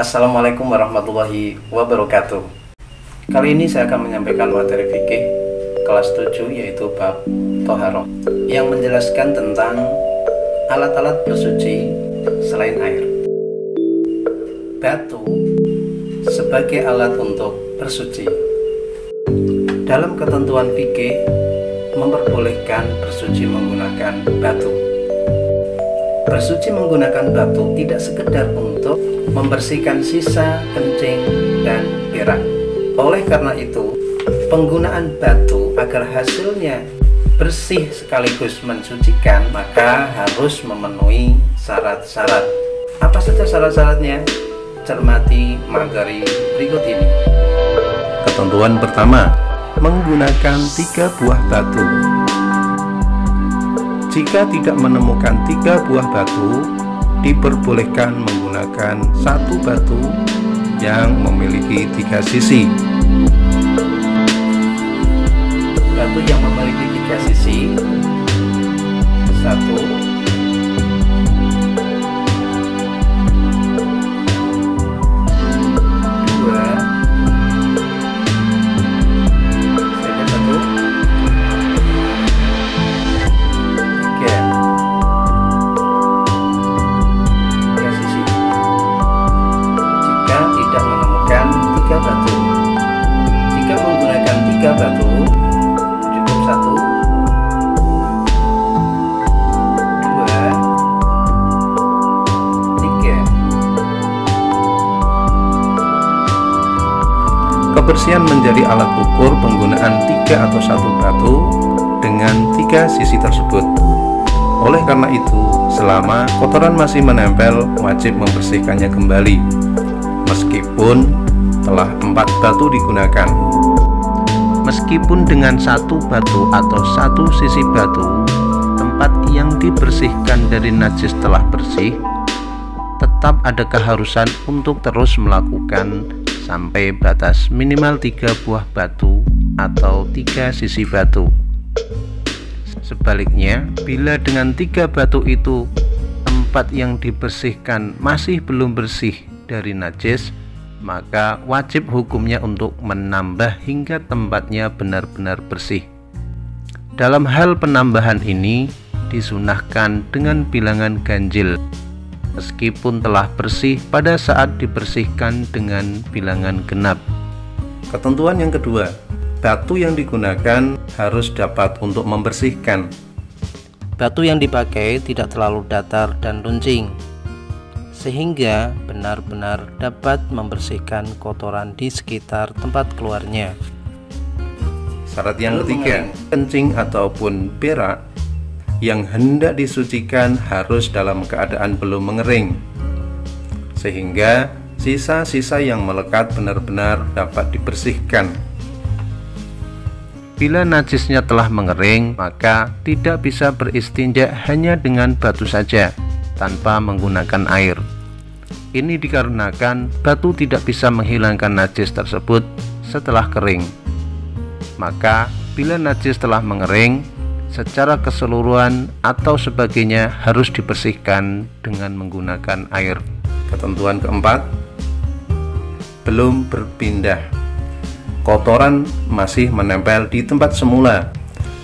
Assalamualaikum warahmatullahi wabarakatuh. Kali ini saya akan menyampaikan materi fikih kelas 7 yaitu bab Thaharah yang menjelaskan tentang alat-alat bersuci selain air. Batu sebagai alat untuk bersuci. Dalam ketentuan fikih memperbolehkan bersuci menggunakan batu. Bersuci menggunakan batu tidak sekedar untuk membersihkan sisa kencing dan berak. Oleh karena itu, penggunaan batu agar hasilnya bersih sekaligus mensucikan maka harus memenuhi syarat-syarat. Apa saja syarat-syaratnya? Cermati materi berikut ini. Ketentuan pertama, menggunakan 3 buah batu. Jika tidak menemukan 3 buah batu, diperbolehkan menggunakan 1 batu yang memiliki 3 sisi. Batu yang memiliki 3 sisi, 1, 3 batu cukup 1, 2, 3. Kebersihan menjadi alat ukur penggunaan 3 atau 1 batu dengan 3 sisi tersebut. Oleh karena itu, selama kotoran masih menempel, wajib membersihkannya kembali meskipun telah 4 batu digunakan. Meskipun dengan 1 batu atau 1 sisi batu, tempat yang dibersihkan dari najis telah bersih, tetap ada keharusan untuk terus melakukan sampai batas minimal 3 buah batu atau 3 sisi batu. Sebaliknya, bila dengan 3 batu itu tempat yang dibersihkan masih belum bersih dari najis, maka wajib hukumnya untuk menambah hingga tempatnya benar-benar bersih. Dalam hal penambahan ini disunahkan dengan bilangan ganjil meskipun telah bersih pada saat dibersihkan dengan bilangan genap. Ketentuan yang kedua, batu yang digunakan harus dapat untuk membersihkan. Batu yang dipakai tidak terlalu datar dan runcing sehingga benar-benar dapat membersihkan kotoran di sekitar tempat keluarnya. Syarat yang ketiga, kencing ataupun berak yang hendak disucikan harus dalam keadaan belum mengering, sehingga sisa-sisa yang melekat benar-benar dapat dibersihkan. Bila najisnya telah mengering, maka tidak bisa beristinja hanya dengan batu saja tanpa menggunakan air. Ini dikarenakan batu tidak bisa menghilangkan najis tersebut setelah kering. Maka bila najis telah mengering, secara keseluruhan atau sebagainya harus dibersihkan dengan menggunakan air. Ketentuan keempat, belum berpindah. Kotoran masih menempel di tempat semula,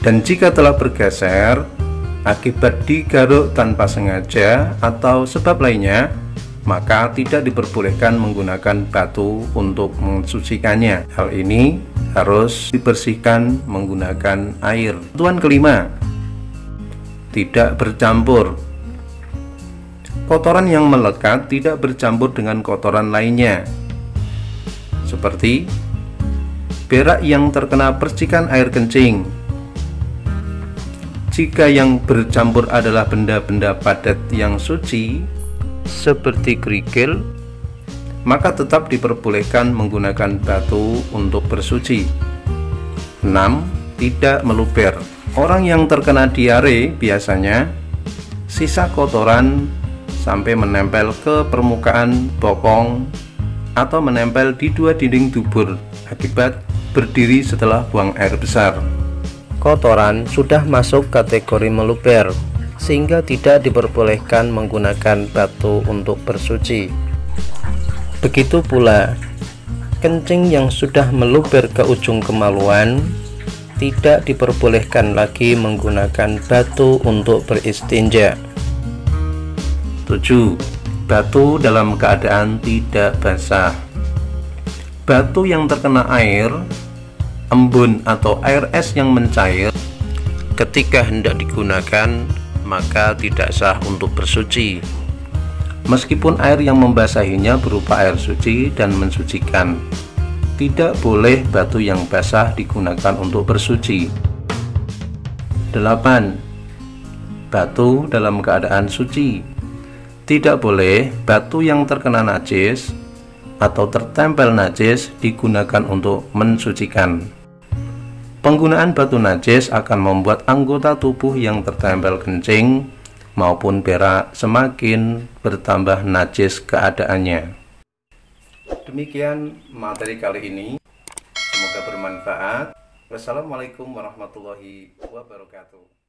dan jika telah bergeser akibat digaruk tanpa sengaja atau sebab lainnya, maka tidak diperbolehkan menggunakan batu untuk mensucikannya. Hal ini harus dibersihkan menggunakan air. Ketentuan kelima, tidak bercampur. Kotoran yang melekat tidak bercampur dengan kotoran lainnya, seperti berak yang terkena percikan air kencing. Jika yang bercampur adalah benda-benda padat yang suci seperti kerikil, maka tetap diperbolehkan menggunakan batu untuk bersuci. 6. Tidak meluber. Orang yang terkena diare biasanya sisa kotoran sampai menempel ke permukaan bokong atau menempel di 2 dinding dubur akibat berdiri setelah buang air besar. Kotoran sudah masuk kategori meluber, sehingga tidak diperbolehkan menggunakan batu untuk bersuci. Begitu pula kencing yang sudah meluber ke ujung kemaluan tidak diperbolehkan lagi menggunakan batu untuk beristinja. 7. Batu dalam keadaan tidak basah. Batu yang terkena air, embun atau air es yang mencair ketika hendak digunakan maka tidak sah untuk bersuci. Meskipun air yang membasahinya berupa air suci dan mensucikan, tidak boleh batu yang basah digunakan untuk bersuci. 8. Batu dalam keadaan suci. Tidak boleh batu yang terkena najis atau tertempel najis digunakan untuk mensucikan. Penggunaan batu najis akan membuat anggota tubuh yang tertempel kencing maupun berak semakin bertambah najis keadaannya. Demikian materi kali ini, semoga bermanfaat. Wassalamualaikum warahmatullahi wabarakatuh.